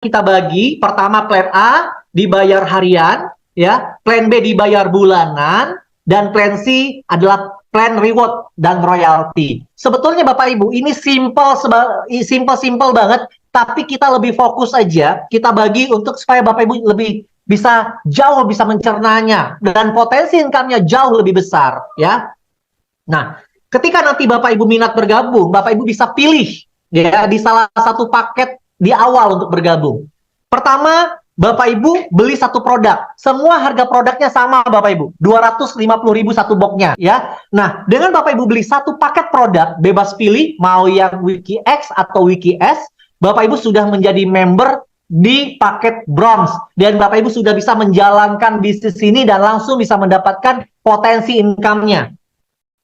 kita bagi, pertama plan A dibayar harian, ya, plan B dibayar bulanan, dan plan C adalah plan reward dan royalty. Sebetulnya Bapak Ibu, ini simple banget, tapi kita lebih fokus aja, kita bagi untuk supaya Bapak Ibu lebih bisa mencernanya, dan potensi income-nya jauh lebih besar, ya. Nah, ketika nanti Bapak Ibu minat bergabung, Bapak Ibu bisa pilih ya di salah satu paket di awal untuk bergabung. Pertama, Bapak Ibu beli satu produk. Semua harga produknya sama Bapak Ibu. 250.000 satu boxnya ya. Nah, dengan Bapak Ibu beli satu paket produk, bebas pilih mau yang Wiki X atau Wiki S, Bapak Ibu sudah menjadi member di paket bronze dan Bapak Ibu sudah bisa menjalankan bisnis ini dan langsung bisa mendapatkan potensi income-nya.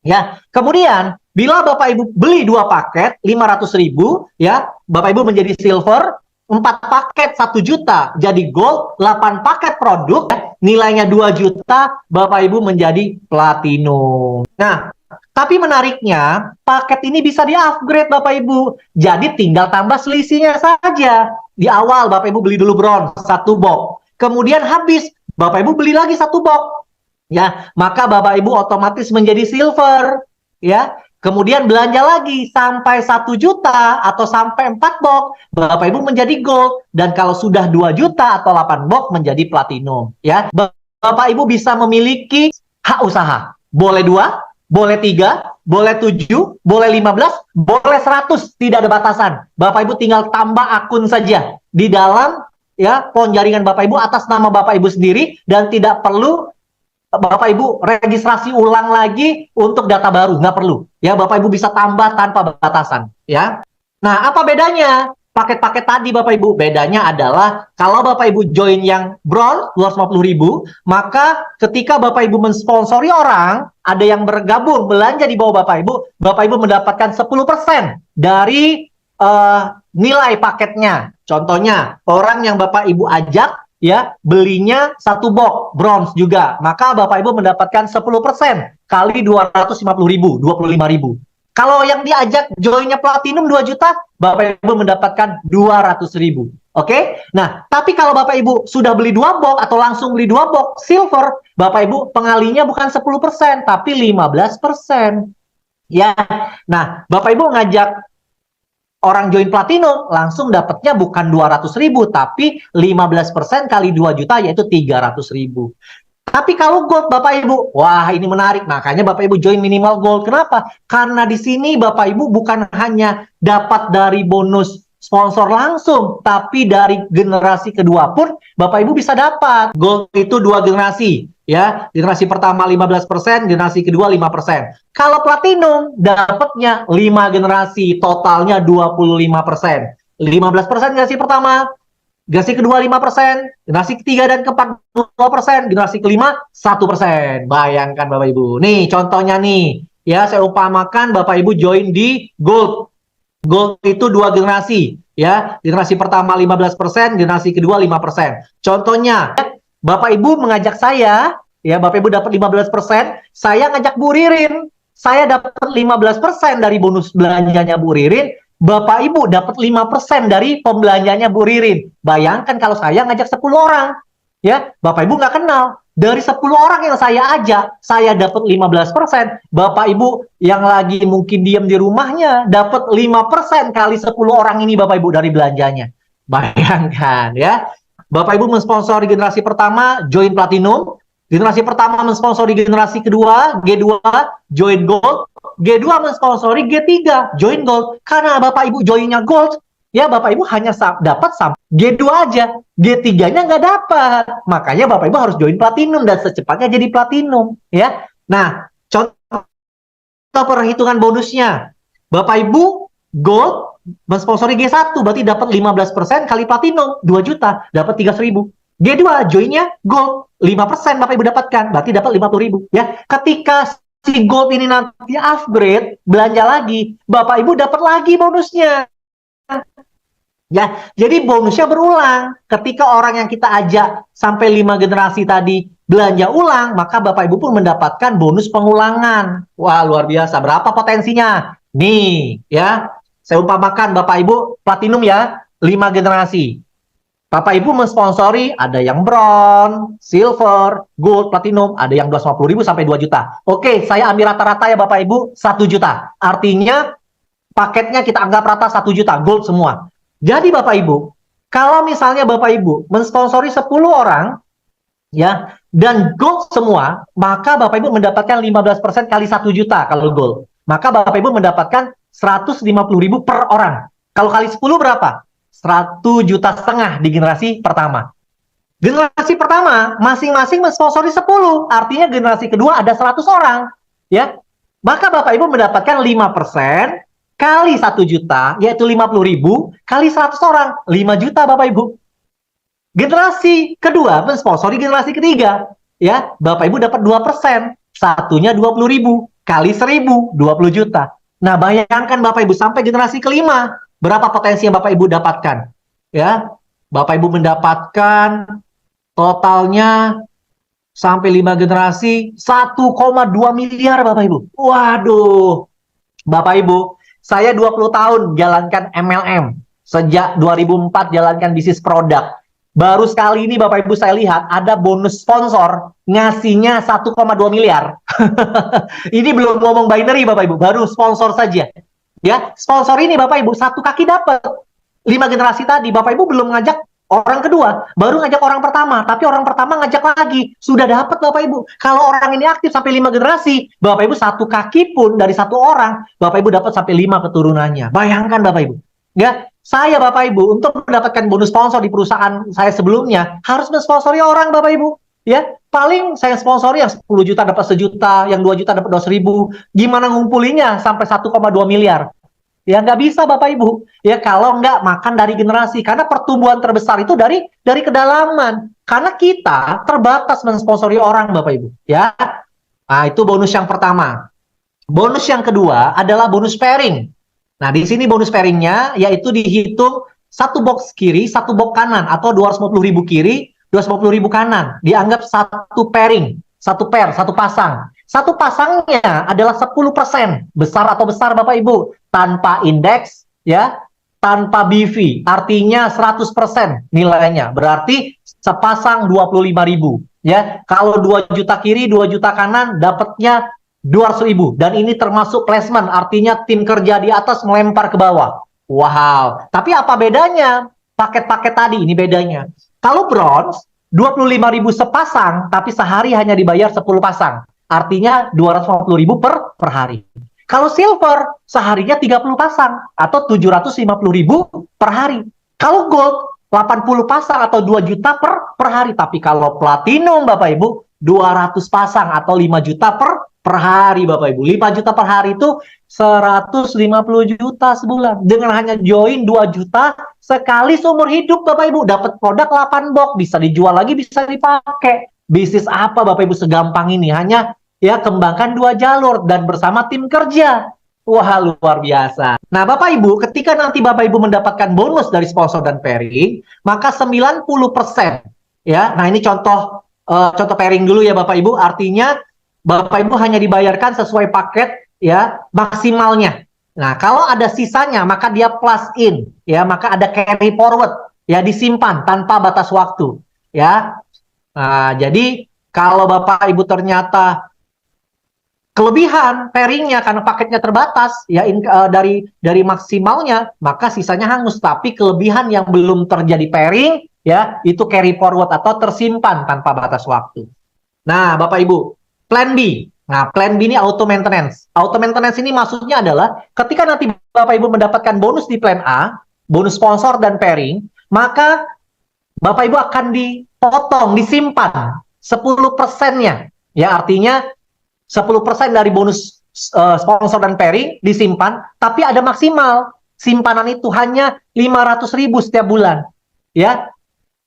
Ya, kemudian bila Bapak Ibu beli 2 paket 500.000 ya, Bapak Ibu menjadi silver, 4 paket 1 juta jadi gold, 8 paket produk ya, nilainya 2 juta, Bapak Ibu menjadi platinum. Nah, tapi menariknya paket ini bisa di-upgrade Bapak Ibu. Jadi tinggal tambah selisihnya saja. Di awal Bapak Ibu beli dulu bronze 1 box. Kemudian habis Bapak Ibu beli lagi 1 box. Ya, maka Bapak Ibu otomatis menjadi silver, ya. Kemudian belanja lagi sampai 1 juta atau sampai 4 box, Bapak Ibu menjadi gold, dan kalau sudah 2 juta atau 8 box menjadi platinum, ya. Bapak Ibu bisa memiliki hak usaha. Boleh 2, boleh 3, boleh 7, boleh 15, boleh 100, tidak ada batasan. Bapak Ibu tinggal tambah akun saja di dalam ya pohon jaringan Bapak Ibu atas nama Bapak Ibu sendiri dan tidak perlu Bapak Ibu registrasi ulang lagi untuk data baru, nggak perlu. Ya, Bapak Ibu bisa tambah tanpa batasan. Ya. Nah, apa bedanya paket-paket tadi Bapak Ibu? Bedanya adalah kalau Bapak Ibu join yang bronze 250.000, maka ketika Bapak Ibu mensponsori orang, ada yang bergabung belanja di bawah Bapak Ibu mendapatkan 10% dari nilai paketnya. Contohnya, orang yang Bapak Ibu ajak ya belinya 1 box bronze juga, maka Bapak Ibu mendapatkan 10% kali 250.000, 25.000. Kalau yang diajak joinnya platinum 2 juta, Bapak Ibu mendapatkan 200.000. Oke? Nah, tapi kalau Bapak Ibu sudah beli 2 box atau langsung beli 2 box silver, Bapak Ibu pengalinya bukan 10%, tapi 15%. Ya. Nah, Bapak Ibu ngajak orang join platinum langsung dapatnya bukan 200.000 tapi 15% kali 2 juta yaitu 300.000. Tapi kalau gold Bapak Ibu, wah ini menarik, makanya Bapak Ibu join minimal gold. Kenapa? Karena di sini Bapak Ibu bukan hanya dapat dari bonus sponsor langsung, tapi dari generasi kedua pun Bapak Ibu bisa dapat. Gold itu 2 generasi, ya. Generasi pertama 15%, generasi kedua 5%. Kalau platinum dapatnya 5 generasi, totalnya 25%. 15% generasi pertama, generasi kedua 5%, generasi ketiga dan keempat 2%, generasi kelima 1%. Bayangkan Bapak Ibu. Nih contohnya nih, ya saya umpamakan Bapak Ibu join di gold. Gold itu 2 generasi, ya. Generasi pertama 15%, generasi kedua 5%. Contohnya, Bapak Ibu mengajak saya, ya Bapak Ibu dapat 15%, saya ngajak Bu Ririn. Saya dapat 15% dari bonus belanjanya Bu Ririn, Bapak Ibu dapat 5% dari pembelanjanya Bu Ririn. Bayangkan kalau saya ngajak 10 orang, ya, Bapak Ibu nggak kenal. Dari 10 orang yang saya ajak, saya dapat 15%. Bapak Ibu yang lagi mungkin diam di rumahnya, dapat 5% kali 10 orang ini Bapak Ibu dari belanjanya. Bayangkan ya. Bapak Ibu mensponsori generasi pertama, join platinum. Generasi pertama mensponsori generasi kedua, G2, join gold. G2 mensponsori G3, join gold. Karena Bapak Ibu joinnya gold, ya Bapak Ibu hanya dapat sampai G2 aja, G3-nya nggak dapat. Makanya Bapak Ibu harus join platinum dan secepatnya jadi platinum, ya. Nah, contoh perhitungan bonusnya. Bapak Ibu gold mensponsori G1 berarti dapat 15% kali platinum 2 juta, dapat 300.000. G2 joinnya gold 5% Bapak Ibu dapatkan, berarti dapat 50.000, ya. Ketika si gold ini nanti upgrade, belanja lagi, Bapak Ibu dapat lagi bonusnya. Ya, jadi bonusnya berulang. Ketika orang yang kita ajak sampai 5 generasi tadi belanja ulang, maka Bapak Ibu pun mendapatkan bonus pengulangan. Wah, luar biasa. Berapa potensinya? Nih, ya. Saya umpamakan Bapak Ibu platinum ya, 5 generasi. Bapak Ibu mensponsori, ada yang bronze, silver, gold, platinum, ada yang 250.000 sampai 2 juta. Oke, saya ambil rata-rata ya Bapak Ibu, 1 juta. Artinya paketnya kita anggap rata 1 juta, gold semua. Jadi Bapak Ibu, kalau misalnya Bapak Ibu mensponsori 10 orang, ya, dan gold semua, maka Bapak Ibu mendapatkan 15% kali 1 juta kalau gold. Maka Bapak Ibu mendapatkan 150.000 per orang. Kalau kali 10 berapa? 1,5 juta di generasi pertama. Generasi pertama masing-masing mensponsori 10, artinya generasi kedua ada 100 orang, ya. Maka Bapak Ibu mendapatkan 5% kali 1 juta, yaitu 50.000 kali 100 orang, 5 juta Bapak Ibu. Generasi kedua mensponsori generasi ketiga, ya. Bapak Ibu dapat 2%, satunya 20.000 kali 1.000, 20 juta. Nah, bayangkan Bapak Ibu sampai generasi kelima, berapa potensi yang Bapak Ibu dapatkan? Ya, Bapak Ibu mendapatkan totalnya sampai 5 generasi 1,2 miliar Bapak Ibu. Waduh. Bapak Ibu, saya 20 tahun jalankan MLM. Sejak 2004 jalankan bisnis produk. Baru sekali ini Bapak Ibu saya lihat ada bonus sponsor ngasihnya 1,2 miliar. Ini belum ngomong binary Bapak Ibu, baru sponsor saja. Ya, sponsor ini Bapak Ibu satu kaki dapat. 5 generasi tadi Bapak Ibu belum ngajak orang kedua, baru ngajak orang pertama, tapi orang pertama ngajak lagi, sudah dapat Bapak Ibu. Kalau orang ini aktif sampai 5 generasi, Bapak Ibu satu kaki pun dari satu orang, Bapak Ibu dapat sampai 5 keturunannya. Bayangkan Bapak Ibu. Ya, saya Bapak Ibu untuk mendapatkan bonus sponsor di perusahaan saya sebelumnya harus mensponsori orang Bapak Ibu. Ya, paling saya sponsori yang 10 juta dapat 1 juta, yang 2 juta dapat 200.000. Gimana ngumpulinya sampai 1,2 miliar? Ya nggak bisa Bapak Ibu. Ya kalau nggak makan dari generasi. Karena pertumbuhan terbesar itu dari kedalaman. Karena kita terbatas mensponsori orang Bapak Ibu. Ya. Nah itu bonus yang pertama. Bonus yang kedua adalah bonus pairing. Nah di sini bonus pairingnya yaitu dihitung satu box kiri, satu box kanan. Atau 250.000 kiri, 250.000 kanan. Dianggap satu pairing. Satu pair, satu pasang. Satu pasangnya adalah 10%. Besar atau besar Bapak Ibu. Tanpa indeks, ya, tanpa BV. Artinya 100% nilainya. Berarti sepasang 25.000. Ya, kalau 2 juta kiri, 2 juta kanan, dapatnya 200.000. Dan ini termasuk placement. Artinya tim kerja di atas melempar ke bawah. Wow. Tapi apa bedanya? Paket-paket tadi, ini bedanya. Kalau bronze, 25.000 sepasang, tapi sehari hanya dibayar 10 pasang. Artinya 250.000 per hari. Kalau silver, seharinya 30 pasang atau 750.000 per hari. Kalau gold, 80 pasang atau 2 juta per hari. Tapi kalau platinum, Bapak Ibu, 200 pasang atau 5 juta per hari, Bapak Ibu. 5 juta per hari itu 150 juta sebulan. Dengan hanya join 2 juta sekali seumur hidup, Bapak Ibu. Dapat produk 8 box, bisa dijual lagi, bisa dipakai. Bisnis apa Bapak Ibu segampang ini? Hanya ya kembangkan 2 jalur dan bersama tim kerja. Wah, luar biasa. Nah, Bapak Ibu, ketika nanti Bapak Ibu mendapatkan bonus dari sponsor dan pairing, maka 90% ya. Nah, ini contoh pairing dulu ya Bapak Ibu. Artinya Bapak Ibu hanya dibayarkan sesuai paket ya maksimalnya. Nah, kalau ada sisanya maka dia plus in ya, maka ada carry forward ya, disimpan tanpa batas waktu ya. Nah, jadi kalau Bapak Ibu ternyata kelebihan pairingnya karena paketnya terbatas ya dari maksimalnya, maka sisanya hangus. Tapi kelebihan yang belum terjadi pairing ya itu carry forward atau tersimpan tanpa batas waktu. Nah, Bapak Ibu, plan B. Nah, plan B ini auto maintenance. Auto maintenance ini maksudnya adalah ketika nanti Bapak Ibu mendapatkan bonus di plan A, bonus sponsor dan pairing, maka Bapak Ibu akan dipotong, disimpan 10%-nya. Ya, artinya 10% dari bonus sponsor dan pairing disimpan, tapi ada maksimal. Simpanan itu hanya 500.000 setiap bulan. Ya.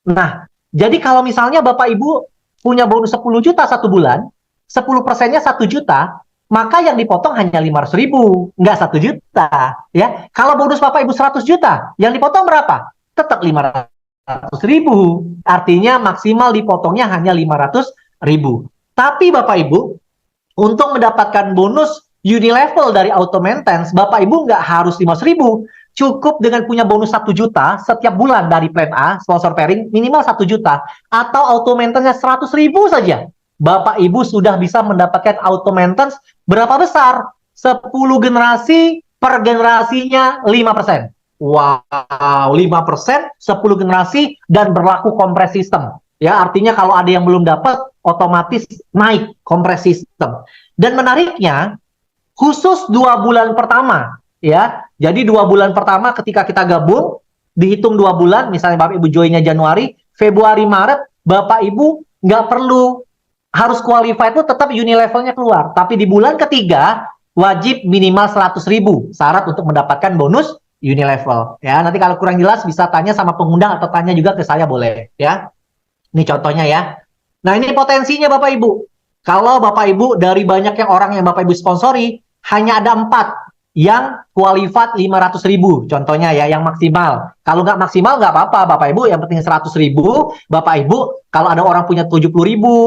Nah, jadi kalau misalnya Bapak Ibu punya bonus 10 juta satu bulan, 10%-nya 1 juta, maka yang dipotong hanya 500.000, nggak 1 juta. Ya. Kalau bonus Bapak Ibu 100 juta, yang dipotong berapa? Tetap 500.000. Artinya maksimal dipotongnya hanya 500.000. Tapi Bapak Ibu, untuk mendapatkan bonus unilevel dari auto maintenance, Bapak Ibu nggak harus 500.000. cukup dengan punya bonus 1 juta setiap bulan dari plan A, sponsor pairing, minimal 1 juta, atau auto maintenance 100.000 saja. Bapak Ibu sudah bisa mendapatkan auto maintenance berapa besar? 10 generasi per generasinya 5%. Wow, 5%, 10 generasi, dan berlaku kompres sistem. Ya, artinya kalau ada yang belum dapat, otomatis naik kompres sistem. Dan menariknya, khusus 2 bulan pertama, ya. Jadi 2 bulan pertama ketika kita gabung, dihitung 2 bulan, misalnya Bapak Ibu joinnya Januari, Februari, Maret, Bapak Ibu nggak perlu harus qualified itu tetap unilevelnya keluar. Tapi di bulan ketiga, wajib minimal 100.000 syarat untuk mendapatkan bonus unilevel. Ya, nanti kalau kurang jelas bisa tanya sama pengundang atau tanya juga ke saya boleh. Ya, ini contohnya ya. Nah, ini potensinya Bapak Ibu. Kalau Bapak Ibu dari banyak yang orang yang Bapak Ibu sponsori, hanya ada 4 yang qualified 500.000. Contohnya ya, yang maksimal. Kalau nggak maksimal nggak apa-apa Bapak Ibu, yang penting 100.000. Bapak Ibu, kalau ada orang punya 70.000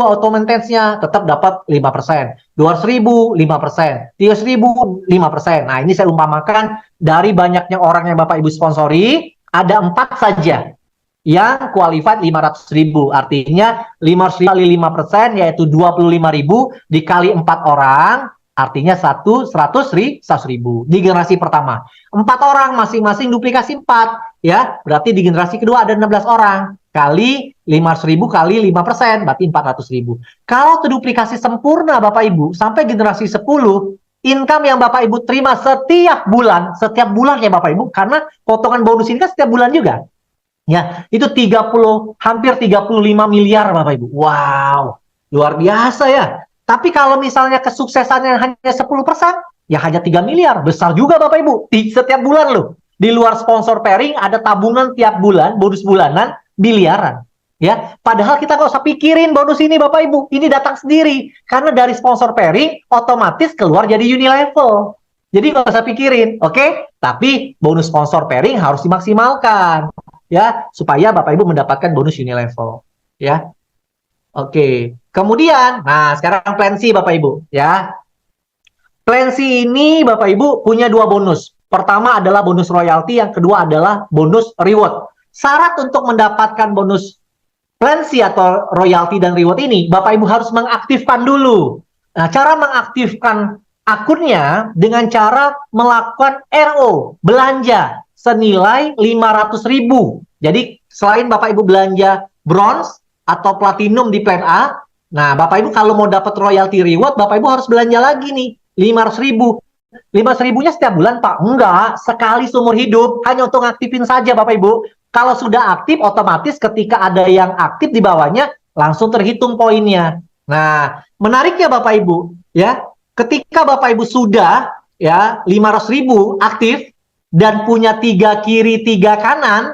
auto maintenance-nya, tetap dapat 5%. 200.000, 5%. 300.000, 5%. Nah, ini saya umpamakan dari banyaknya orang yang Bapak Ibu sponsori, ada 4 saja yang qualified 500.000. Artinya 500.000 kali 5%, yaitu 25.000 dikali 4 orang, artinya 100.000 di generasi pertama. 4 orang masing-masing duplikasi 4, ya. Berarti di generasi kedua ada 16 orang. Kali 500.000 kali 5%, berarti 400.000. Kalau terduplikasi sempurna Bapak Ibu, sampai generasi 10, income yang Bapak Ibu terima setiap bulan ya Bapak Ibu, karena potongan bonus ini kan setiap bulan juga. Ya, itu hampir 35 miliar Bapak Ibu. Wow, luar biasa ya. Tapi kalau misalnya kesuksesannya hanya 10%, ya hanya 3 miliar. Besar juga Bapak Ibu. Setiap bulan loh. Di luar sponsor pairing ada tabungan tiap bulan, bonus bulanan miliaran. Ya, padahal kita nggak usah pikirin bonus ini Bapak Ibu. Ini datang sendiri. Karena dari sponsor pairing otomatis keluar jadi unilevel. Jadi nggak usah pikirin, oke? Tapi bonus sponsor pairing harus dimaksimalkan. Ya, supaya Bapak Ibu mendapatkan bonus unilevel. Ya. Oke. Kemudian, nah sekarang plan C Bapak Ibu, ya. Plan C ini Bapak Ibu punya 2 bonus. Pertama adalah bonus royalti, yang kedua adalah bonus reward. Syarat untuk mendapatkan bonus plan C atau royalti dan reward ini, Bapak Ibu harus mengaktifkan dulu. Nah, cara mengaktifkan akunnya dengan cara melakukan RO, belanja senilai 500.000. Jadi selain Bapak Ibu belanja bronze atau platinum di plan A, nah Bapak Ibu kalau mau dapat royalty reward, Bapak Ibu harus belanja lagi nih 500.000. 500.000-nya setiap bulan Pak? Enggak, sekali seumur hidup, hanya untuk ngaktifin saja Bapak Ibu. Kalau sudah aktif, otomatis ketika ada yang aktif di bawahnya, langsung terhitung poinnya. Nah, menariknya Bapak Ibu, ya, ketika Bapak Ibu sudah ya 500.000 aktif, dan punya 3 kiri 3 kanan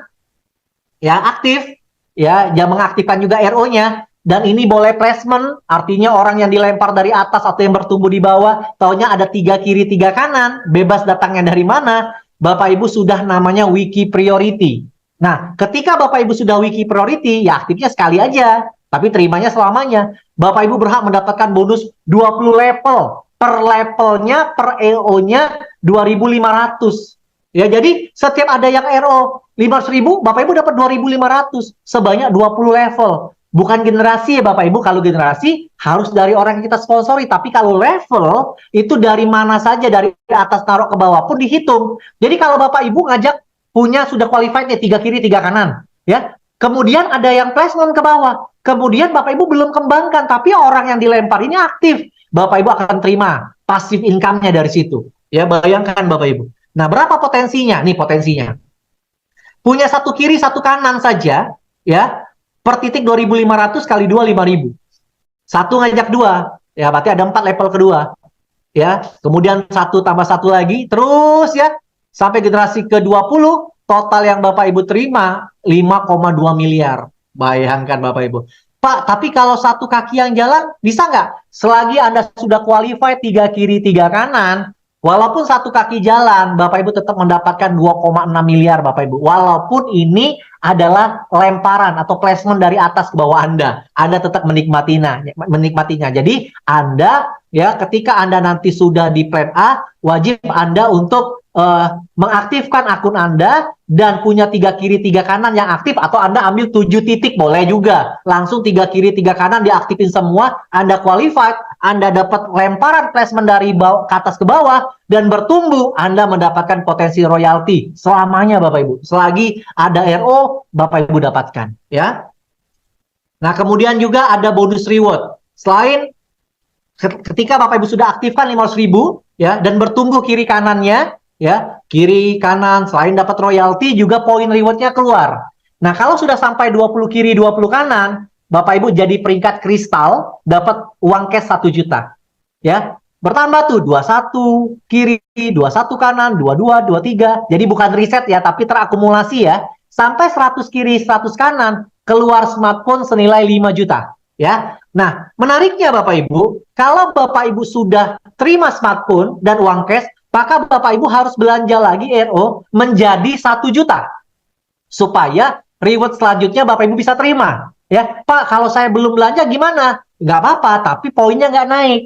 ya aktif, ya jangan mengaktifkan juga RO-nya, dan ini boleh placement, artinya orang yang dilempar dari atas atau yang bertumbuh di bawah, taunya ada 3 kiri 3 kanan, bebas datangnya dari mana, Bapak Ibu sudah namanya wiki priority. Nah, ketika Bapak Ibu sudah wiki priority, ya aktifnya sekali aja, tapi terimanya selamanya. Bapak Ibu berhak mendapatkan bonus 20 level, per levelnya, per EO-nya 2.500. Ya, jadi setiap ada yang RO 500.000, Bapak Ibu dapat 2.500 sebanyak 20 level. Bukan generasi ya Bapak Ibu, kalau generasi harus dari orang yang kita sponsori, tapi kalau level itu dari mana saja, dari atas taruh ke bawah pun dihitung. Jadi kalau Bapak Ibu ngajak punya sudah qualified nih 3 kiri 3 kanan, ya. Kemudian ada yang placement ke bawah. Kemudian Bapak Ibu belum kembangkan, tapi orang yang dilempar ini aktif. Bapak Ibu akan terima passive income-nya dari situ. Ya, bayangkan Bapak Ibu. Nah, berapa potensinya? Nih potensinya. Punya 1 kiri 1 kanan saja, ya. Per titik 2.500 kali 2 5.000. 1 ngajak 2, ya berarti ada 4 level kedua. Ya, kemudian 1 tambah 1 lagi, terus ya sampai generasi ke-20, total yang Bapak Ibu terima 5,2 miliar. Bayangkan Bapak Ibu. Pak, tapi kalau 1 kaki yang jalan bisa nggak? Selagi Anda sudah qualified 3 kiri 3 kanan, walaupun 1 kaki jalan, Bapak Ibu tetap mendapatkan 2,6 miliar Bapak Ibu. Walaupun ini adalah lemparan atau placement dari atas ke bawah Anda. Anda tetap menikmatinya. Jadi Anda ya ketika Anda nanti sudah di plan A, wajib Anda untuk mengaktifkan akun Anda dan punya 3 kiri 3 kanan yang aktif, atau Anda ambil 7 titik boleh juga. Langsung 3 kiri 3 kanan diaktifin semua, Anda qualified, Anda dapat lemparan placement dari bawah ke atas ke bawah dan bertumbuh, Anda mendapatkan potensi royalti selamanya Bapak Ibu. Selagi ada RO, Bapak Ibu dapatkan ya. Nah, kemudian juga ada bonus reward. Selain ketika Bapak Ibu sudah aktifkan 500.000 ya dan bertumbuh kiri kanannya ya, kiri kanan, selain dapat royalti juga poin rewardnya keluar. Nah, kalau sudah sampai 20 kiri 20 kanan, Bapak Ibu jadi peringkat kristal, dapat uang cash 1 juta ya. Bertambah tuh 21 kiri, 21 kanan, 22, 23. Jadi bukan reset ya, tapi terakumulasi ya. Sampai 100 kiri, 100 kanan, keluar smartphone senilai 5 juta ya. Nah, menariknya Bapak Ibu, kalau Bapak Ibu sudah terima smartphone dan uang cash, maka Bapak Ibu harus belanja lagi RO menjadi 1 juta. Supaya reward selanjutnya Bapak Ibu bisa terima. Ya, Pak, kalau saya belum belanja gimana? Nggak apa-apa, tapi poinnya nggak naik.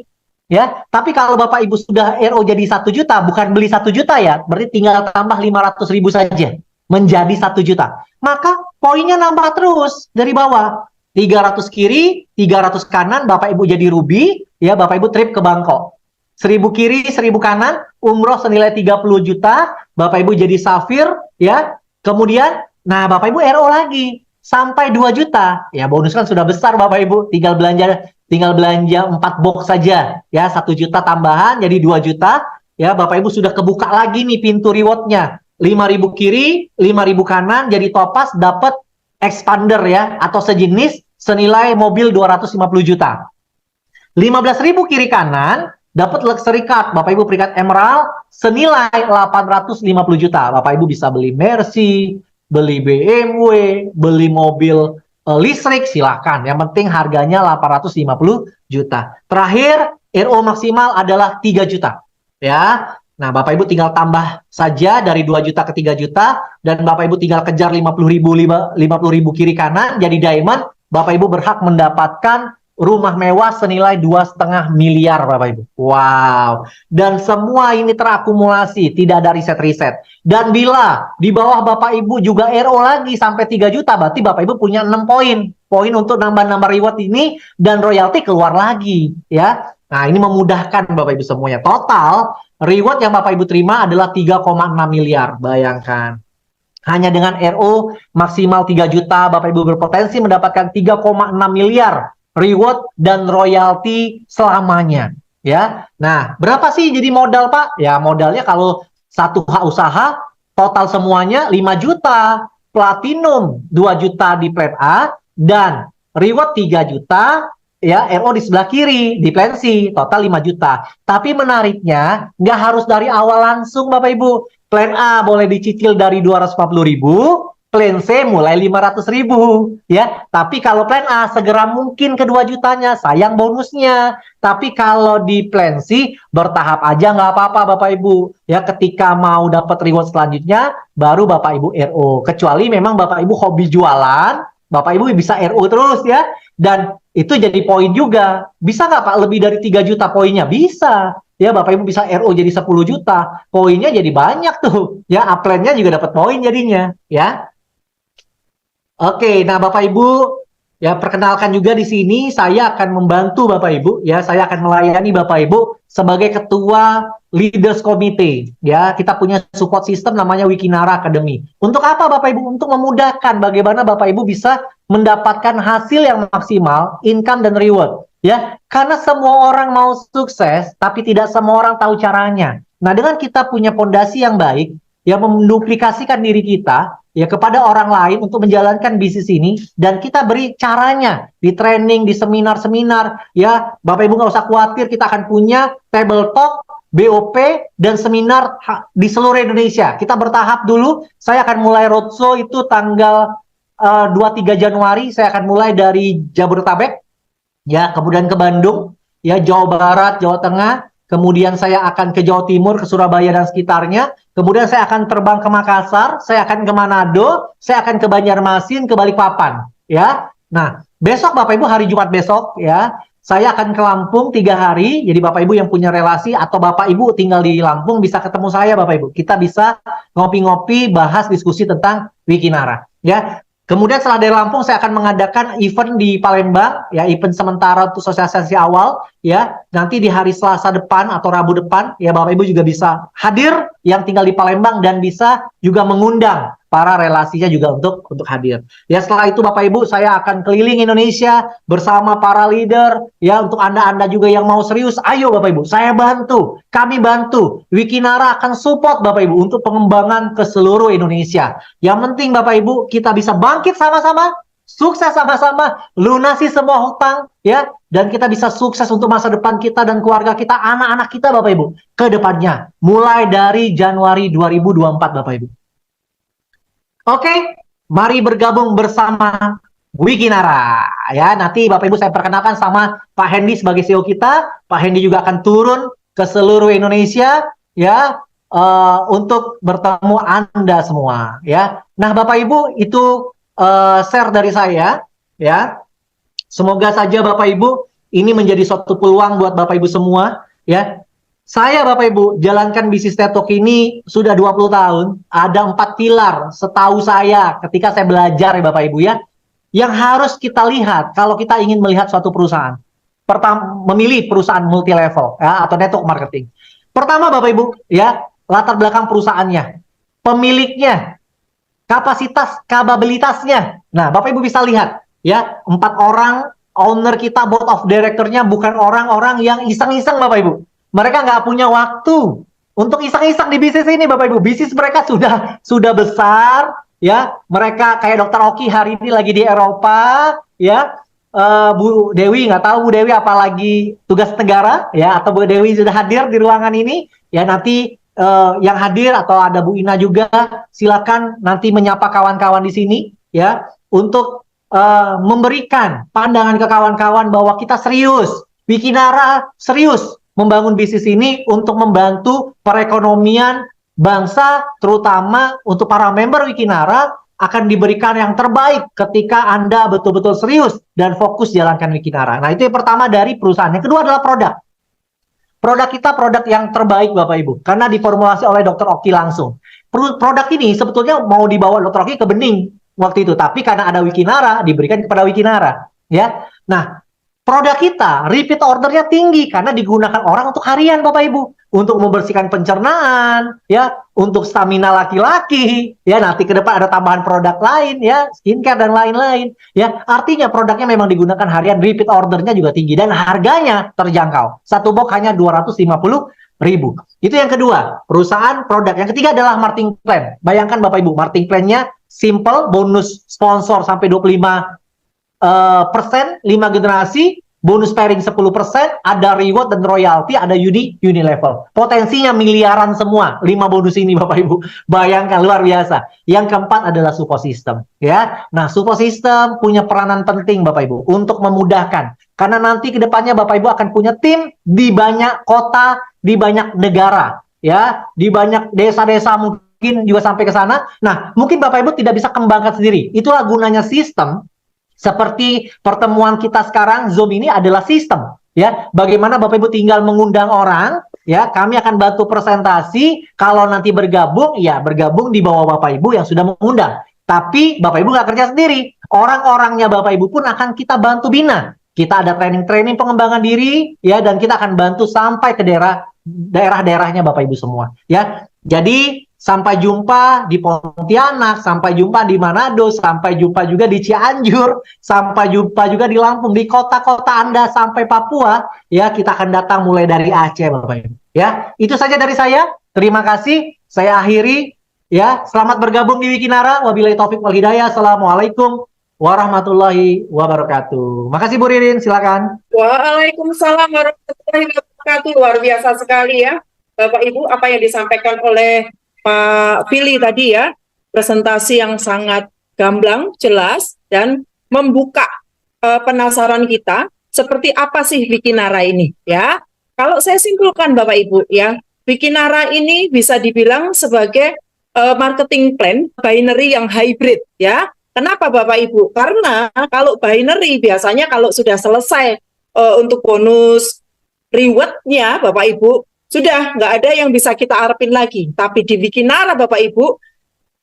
Ya, tapi kalau Bapak Ibu sudah RO jadi 1 juta, bukan beli 1 juta ya, berarti tinggal tambah 500.000 saja. Menjadi 1 juta. Maka poinnya nambah terus dari bawah. 300 kiri, 300 kanan, Bapak Ibu jadi ruby, ya Bapak Ibu trip ke Bangkok. 1000 kiri, 1000 kanan, umroh senilai 30 juta, Bapak Ibu jadi safir, ya. Kemudian, nah Bapak Ibu RO lagi, sampai 2 juta. Ya bonus kan sudah besar Bapak Ibu, tinggal belanja 4 box saja, ya 1 juta tambahan, jadi 2 juta. Ya Bapak Ibu sudah kebuka lagi nih pintu rewardnya. 5.000 kiri, 5.000 kanan, jadi topas dapat expander ya, atau sejenis senilai mobil 250 juta. 15.000 kiri kanan, dapat luxury card, Bapak Ibu peringkat emerald, senilai 850 juta. Bapak Ibu bisa beli Mercy, beli BMW, beli mobil listrik, silakan. Yang penting harganya 850 juta. Terakhir, RO maksimal adalah 3 juta. Ya. Nah, Bapak Ibu tinggal tambah saja dari 2 juta ke 3 juta, dan Bapak Ibu tinggal kejar 50.000 kiri kanan, jadi diamond, Bapak Ibu berhak mendapatkan rumah mewah senilai 2,5 miliar Bapak Ibu. Wow. Dan semua ini terakumulasi, tidak ada riset-riset. Dan bila di bawah Bapak Ibu juga RO lagi sampai 3 juta, berarti Bapak Ibu punya 6 poin. Poin untuk nambah-nambah reward ini, dan royalti keluar lagi. Ya. Nah, ini memudahkan Bapak Ibu semuanya. Total, reward yang Bapak Ibu terima adalah 3,6 miliar. Bayangkan. Hanya dengan RO maksimal 3 juta, Bapak Ibu berpotensi mendapatkan 3,6 miliar reward dan royalti selamanya. Ya, nah berapa sih jadi modal Pak? Ya modalnya kalau satu hak usaha total semuanya 5 juta, platinum 2 juta di plan A, dan reward 3 juta, ya RO di sebelah kiri di plan C, total 5 juta. Tapi menariknya nggak harus dari awal langsung Bapak Ibu. Plan A boleh dicicil dari 240.000, plan C mulai 500.000 ya. Tapi kalau plan A segera mungkin ke 2 jutanya, sayang bonusnya. Tapi kalau di plan C bertahap aja nggak apa-apa Bapak Ibu. Ya ketika mau dapat reward selanjutnya baru Bapak Ibu RO. Kecuali memang Bapak Ibu hobi jualan, Bapak Ibu bisa RO terus ya. Dan itu jadi poin juga. Bisa nggak Pak lebih dari 3 juta poinnya? Bisa. Ya Bapak Ibu bisa RO jadi 10 juta. Poinnya jadi banyak tuh. Ya upline-nya juga dapat poin jadinya. Ya. Oke, nah Bapak Ibu, ya perkenalkan juga di sini saya akan membantu Bapak Ibu, ya saya akan melayani Bapak Ibu sebagai Ketua Leaders Committee. Ya, kita punya support system namanya Wikinara Academy. Untuk apa Bapak Ibu? Untuk memudahkan bagaimana Bapak Ibu bisa mendapatkan hasil yang maksimal, income dan reward. Ya, karena semua orang mau sukses, tapi tidak semua orang tahu caranya. Nah, dengan kita punya fondasi yang baik, ya menduplikasikan diri kita ya kepada orang lain untuk menjalankan bisnis ini, dan kita beri caranya di training, di seminar-seminar ya. Bapak Ibu nggak usah khawatir, kita akan punya table talk, BOP, dan seminar di seluruh Indonesia. Kita bertahap dulu. Saya akan mulai roadshow itu tanggal 2-3 Januari. Saya akan mulai dari Jabodetabek ya, kemudian ke Bandung ya, Jawa Barat, Jawa Tengah, kemudian saya akan ke Jawa Timur, ke Surabaya dan sekitarnya, kemudian saya akan terbang ke Makassar, saya akan ke Manado, saya akan ke Banjarmasin, ke Balikpapan, ya. Nah, besok Bapak Ibu hari Jumat besok, ya, saya akan ke Lampung 3 hari. Jadi Bapak Ibu yang punya relasi atau Bapak Ibu tinggal di Lampung bisa ketemu saya Bapak Ibu. Kita bisa ngopi-ngopi, bahas diskusi tentang Wikinara, ya. Kemudian setelah dari Lampung saya akan mengadakan event di Palembang, ya, event sementara untuk sosialisasi awal, ya. Nanti di hari Selasa depan atau Rabu depan, ya, Bapak Ibu juga bisa hadir yang tinggal di Palembang dan bisa juga mengundang para relasinya juga untuk hadir. Ya, setelah itu Bapak Ibu saya akan keliling Indonesia bersama para leader, ya, untuk Anda-anda juga yang mau serius, ayo Bapak Ibu, saya bantu, kami bantu. Wikinara akan support Bapak Ibu untuk pengembangan ke seluruh Indonesia. Yang penting Bapak Ibu kita bisa bangkit sama-sama, sukses sama-sama, lunasi semua hutang, ya, dan kita bisa sukses untuk masa depan kita dan keluarga kita, anak-anak kita Bapak Ibu, ke depannya, mulai dari Januari 2024 Bapak Ibu. Oke, mari bergabung bersama Wikinara. Ya, nanti Bapak Ibu saya perkenalkan sama Pak Hendy sebagai CEO kita. Pak Hendy juga akan turun ke seluruh Indonesia, ya, untuk bertemu Anda semua, ya. Nah, Bapak Ibu itu share dari saya, ya. Semoga saja Bapak Ibu ini menjadi suatu peluang buat Bapak Ibu semua, ya. Saya Bapak Ibu jalankan bisnis TED ini sudah 20 tahun. Ada 4 pilar setahu saya ketika saya belajar ya Bapak Ibu, ya, yang harus kita lihat kalau kita ingin melihat suatu perusahaan. Pertama, memilih perusahaan multi level, ya, atau network marketing. Pertama Bapak Ibu, ya, latar belakang perusahaannya, pemiliknya, kapasitas, kapabilitasnya. Nah, Bapak Ibu bisa lihat, ya, 4 orang owner kita, board of director-nya bukan orang-orang yang iseng-iseng Bapak Ibu. Mereka nggak punya waktu untuk iseng-iseng di bisnis ini Bapak Ibu. Bisnis mereka sudah besar, ya. Mereka kayak Dokter Oki hari ini lagi di Eropa, ya. Bu Dewi, nggak tahu Bu Dewi apalagi tugas negara, ya, atau Bu Dewi sudah hadir di ruangan ini, ya. Nanti yang hadir atau ada Bu Ina juga, silakan nanti menyapa kawan-kawan di sini, ya, untuk memberikan pandangan ke kawan-kawan bahwa kita serius, Wikinara serius membangun bisnis ini untuk membantu perekonomian bangsa, terutama untuk para member Wikinara akan diberikan yang terbaik ketika Anda betul-betul serius dan fokus jalankan Wikinara. Nah, itu yang pertama dari perusahaan. Yang kedua adalah produk. Produk kita produk yang terbaik Bapak Ibu, karena diformulasi oleh Dr. Oki langsung. Produk ini sebetulnya mau dibawa Dr. Oki ke Bening waktu itu, tapi karena ada Wikinara, diberikan kepada Wikinara, ya. Nah, produk kita repeat ordernya tinggi karena digunakan orang untuk harian Bapak Ibu, untuk membersihkan pencernaan, ya, untuk stamina laki-laki, ya. Nanti ke depan ada tambahan produk lain, ya, skincare dan lain-lain, ya. Artinya produknya memang digunakan harian, repeat ordernya juga tinggi dan harganya terjangkau. Satu box hanya 250.000. Itu yang kedua, perusahaan produk. Yang ketiga adalah marketing plan. Bayangkan Bapak Ibu, marketing plan-nya simple, bonus sponsor sampai 25%, 5 generasi, bonus pairing 10%, ada reward dan royalty, ada unilevel. Potensinya miliaran semua, 5 bonus ini Bapak Ibu. Bayangkan, luar biasa. Yang keempat adalah support system, ya. Nah, support system punya peranan penting Bapak Ibu untuk memudahkan. Karena nanti ke depannya Bapak Ibu akan punya tim di banyak kota, di banyak negara, ya, di banyak desa-desa mungkin juga sampai ke sana. Nah, mungkin Bapak Ibu tidak bisa kembangkan sendiri. Itulah gunanya sistem. Seperti pertemuan kita sekarang, Zoom ini adalah sistem, ya. Bagaimana Bapak Ibu tinggal mengundang orang, ya, kami akan bantu presentasi. Kalau nanti bergabung, ya, bergabung di bawah Bapak Ibu yang sudah mengundang. Tapi Bapak Ibu nggak kerja sendiri. Orang-orangnya Bapak Ibu pun akan kita bantu bina. Kita ada training-training pengembangan diri, ya, dan kita akan bantu sampai ke daerah-daerahnya Bapak Ibu semua, ya. Jadi sampai jumpa di Pontianak, sampai jumpa di Manado, sampai jumpa juga di Cianjur, sampai jumpa juga di Lampung, di kota-kota Anda sampai Papua, ya, kita akan datang mulai dari Aceh Bapak Ibu, ya. Itu saja dari saya. Terima kasih. Saya akhiri, ya. Selamat bergabung di Wikinara. Wabillahi taufik wal hidayah. Assalamualaikum warahmatullahi wabarakatuh. Makasih Bu Ririn, silakan. Waalaikumsalam warahmatullahi wabarakatuh. Luar biasa sekali ya Bapak Ibu apa yang disampaikan oleh Pak Fili tadi ya, presentasi yang sangat gamblang, jelas, dan membuka penasaran kita seperti apa sih Wikinara ini ya. Kalau saya simpulkan Bapak Ibu ya, Wikinara ini bisa dibilang sebagai marketing plan binary yang hybrid ya. Kenapa Bapak Ibu? Karena kalau binary biasanya kalau sudah selesai untuk bonus rewardnya Bapak Ibu, sudah nggak ada yang bisa kita harapin lagi. Tapi di Wikinara Bapak Ibu,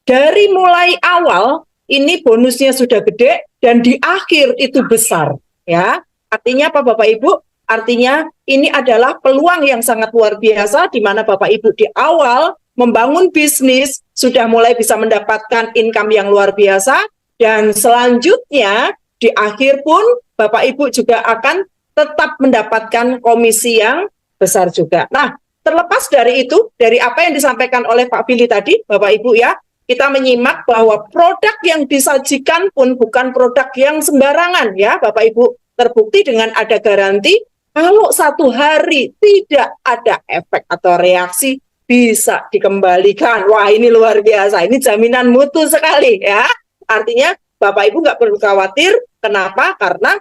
dari mulai awal ini bonusnya sudah gede dan di akhir itu besar ya. Artinya apa Bapak Ibu? Artinya ini adalah peluang yang sangat luar biasa di mana Bapak Ibu di awal membangun bisnis sudah mulai bisa mendapatkan income yang luar biasa dan selanjutnya di akhir pun Bapak Ibu juga akan tetap mendapatkan komisi yang besar juga. Nah, terlepas dari itu, dari apa yang disampaikan oleh Pak Billy tadi, Bapak Ibu ya, kita menyimak bahwa produk yang disajikan pun bukan produk yang sembarangan ya Bapak Ibu. Terbukti dengan ada garansi, kalau satu hari tidak ada efek atau reaksi, bisa dikembalikan. Wah, ini luar biasa. Ini jaminan mutu sekali ya. Artinya Bapak Ibu nggak perlu khawatir. Kenapa? Karena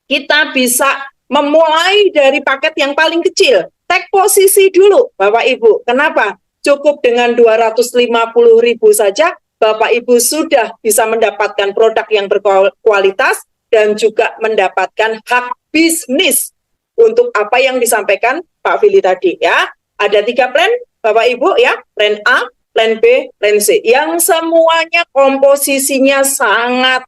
kita bisa memulai dari paket yang paling kecil. Take posisi dulu Bapak Ibu. Kenapa? Cukup dengan 250.000 saja, Bapak Ibu sudah bisa mendapatkan produk yang berkualitas dan juga mendapatkan hak bisnis untuk apa yang disampaikan Pak Billy tadi ya. Ada 3 plan Bapak Ibu ya, plan A, plan B, plan C, yang semuanya komposisinya sangat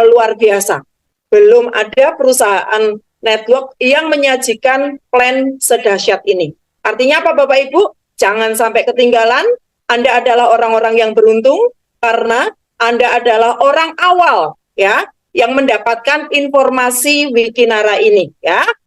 luar biasa. Belum ada perusahaan network yang menyajikan plan sedahsyat ini. Artinya apa Bapak Ibu? Jangan sampai ketinggalan. Anda adalah orang-orang yang beruntung karena Anda adalah orang awal ya yang mendapatkan informasi Wikinara ini ya.